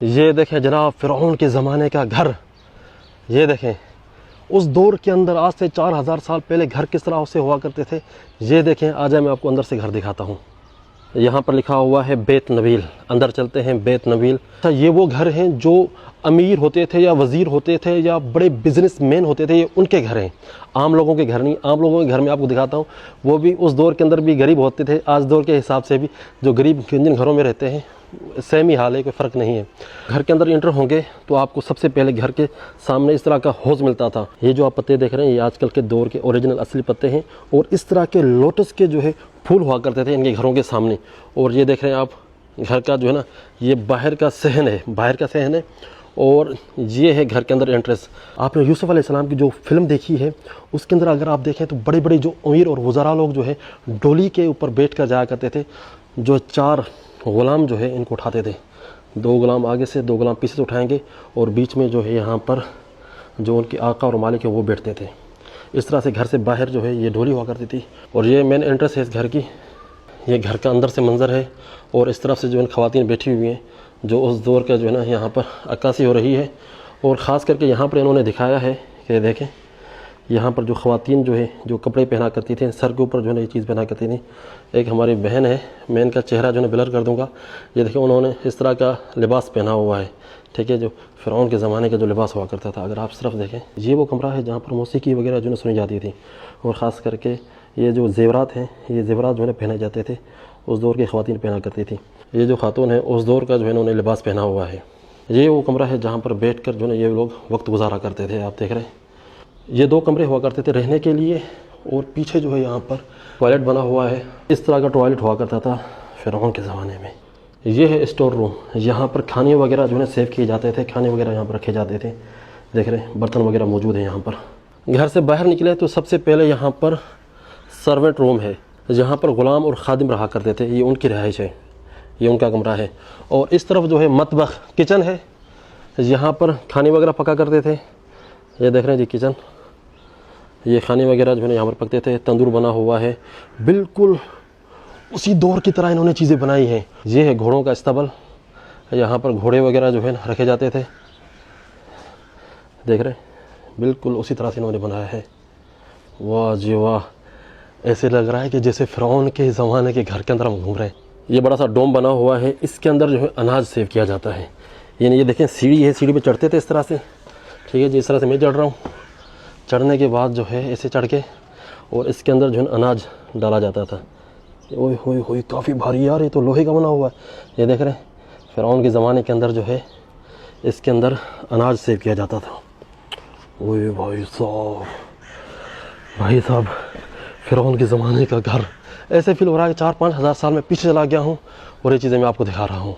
یہ دیکھیں جناب فرعون کے زمانے کا گھر. یہ دیکھیں اس دور کے اندر آج سے 4000 سال پہلے گھر کس طرح سے ہوا کرتے تھے. یہ دیکھیں آ جائیں میں آپ کو اندر سے گھر دکھاتا ہوں. یہاں پر لکھا ہوا ہے بیت نبیل. اندر چلتے ہیں بیت نبیل. اچھا یہ وہ گھر ہیں جو امیر ہوتے تھے یا وزیر ہوتے تھے یا بڑے بزنس مین ہوتے تھے, یہ ان کے گھر ہیں, عام لوگوں کے گھر نہیں. عام لوگوں کے گھر میں آپ کو دکھاتا ہوں, وہ بھی اس دور کے اندر بھی غریب ہوتے تھے. آج دور کے حساب سے بھی جو غریب جن گھروں میں رہتے ہیں سیم ہی حال ہے, کوئی فرق نہیں ہے. گھر کے اندر انٹر ہوں گے تو آپ کو سب سے پہلے گھر کے سامنے اس طرح کا حوض ملتا تھا. یہ جو آپ پتے دیکھ رہے ہیں یہ آج کل کے دور کے اوریجنل اصلی پتے ہیں, اور اس طرح کے لوٹس کے جو ہے پھول ہوا کرتے تھے ان کے گھروں کے سامنے. اور یہ دیکھ رہے ہیں آپ گھر کا جو ہے نا یہ باہر کا صحن ہے, اور یہ ہے گھر کے اندر انٹرس. آپ نے یوسف علیہ السلام کی جو فلم دیکھی ہے اس کے اندر اگر آپ دیکھیں تو بڑے بڑے جو امیر اور وزراء لوگ جو ہے ڈولی کے اوپر بیٹھ کر جایا کرتے تھے. جو 4 غلام جو ہے ان کو اٹھاتے تھے, 2 غلام آگے سے 2 غلام پیچھے سے اٹھائیں گے, اور بیچ میں جو ہے یہاں پر جو ان کے آقا اور مالک ہے وہ بیٹھتے تھے. اس طرح سے گھر سے باہر جو ہے یہ ڈولی ہوا کرتی تھی. اور یہ مین انٹرس ہے اس گھر کی. یہ گھر کا اندر سے منظر ہے, اور اس طرف سے جو ان خواتین بیٹھی ہوئی ہیں جو اس دور کا جو ہے نا یہاں پر عکاسی ہو رہی ہے. اور خاص کر کے یہاں پر انہوں نے دکھایا ہے کہ دیکھیں یہاں پر جو خواتین جو ہے جو کپڑے پہنا کرتی تھیں, سر کے اوپر جو ہے نا یہ چیز پہنا کرتی تھیں. ایک ہماری بہن ہے, میں ان کا چہرہ جو ہے بلر کر دوں گا. یہ دیکھیں انہوں نے اس طرح کا لباس پہنا ہوا ہے, ٹھیک ہے, جو فرعون کے زمانے کا جو لباس ہوا کرتا تھا. اگر آپ صرف دیکھیں یہ وہ کمرہ ہے جہاں پر موسیقی وغیرہ جو ہے سنی جاتی تھی, اور خاص کر کے یہ جو زیورات ہیں یہ زیورات جو ہے پہنے جاتے تھے, اس دور کی خواتین پہنا کرتی تھی. یہ جو خاتون ہے اس دور کا جو ہے انہوں نے لباس پہنا ہوا ہے. یہ وہ کمرہ ہے جہاں پر بیٹھ کر جو ہے یہ لوگ وقت گزارا کرتے تھے. آپ دیکھ رہے ہیں یہ 2 کمرے ہوا کرتے تھے رہنے کے لیے, اور پیچھے جو ہے یہاں پر ٹوائلٹ بنا ہوا ہے. اس طرح کا ٹوائلٹ ہوا کرتا تھا فرعون کے زمانے میں. یہ ہے اسٹور روم, یہاں پر کھانے وغیرہ جو ہے سیو کیے جاتے تھے, کھانے وغیرہ یہاں پر رکھے جاتے تھے. دیکھ رہے ہیں برتن وغیرہ موجود ہیں یہاں پر. گھر سے باہر نکلے تو سب سے پہلے یہاں پر سرونٹ روم ہے, جہاں پر غلام اور خادم رہا کرتے تھے. یہ ان کی رہائش ہے, یہ ان کا کمرہ ہے. اور اس طرف جو ہے مطبخ کچن ہے, یہاں پر کھانے وغیرہ پکا کرتے تھے. یہ دیکھ رہے ہیں جی کچن, یہ کھانے وغیرہ جو ہے یہاں پر پکتے تھے. تندور بنا ہوا ہے, بالکل اسی دور کی طرح انہوں نے چیزیں بنائی ہیں. یہ ہے گھوڑوں کا استبل, یہاں پر گھوڑے وغیرہ جو ہے رکھے جاتے تھے. دیکھ رہے ہیں بالکل اسی طرح سے انہوں نے بنایا ہے. واہ جی واہ, ایسے لگ رہا ہے کہ جیسے فرعون کے زمانے کے گھر کے اندر ہم گھوم رہے ہیں. یہ بڑا سا ڈوم بنا ہوا ہے, اس کے اندر جو ہے اناج سیو کیا جاتا ہے. یعنی یہ دیکھیں سیڑھی ہے, سیڑھی پہ چڑھتے تھے اس طرح سے, ٹھیک ہے جی, اس طرح سے میں چڑھ رہا ہوں. چڑھنے کے بعد جو ہے ایسے چڑھ کے اور اس کے اندر جو ہے اناج ڈالا جاتا تھا. اوئے ہوئے ہوئے کافی بھاری یار, یہ تو لوہے کا بنا ہوا ہے. یہ دیکھ رہے ہیں فرعون کے زمانے کے اندر جو ہے اس کے اندر اناج سیو کیا جاتا تھا. اوئے بھائی صاحب فرعون کے زمانے کا گھر. ایسے فیل ہو رہا ہے کہ 4-5 ہزار سال میں پیچھے چلا گیا ہوں, اور یہ چیزیں میں آپ کو دکھا رہا ہوں.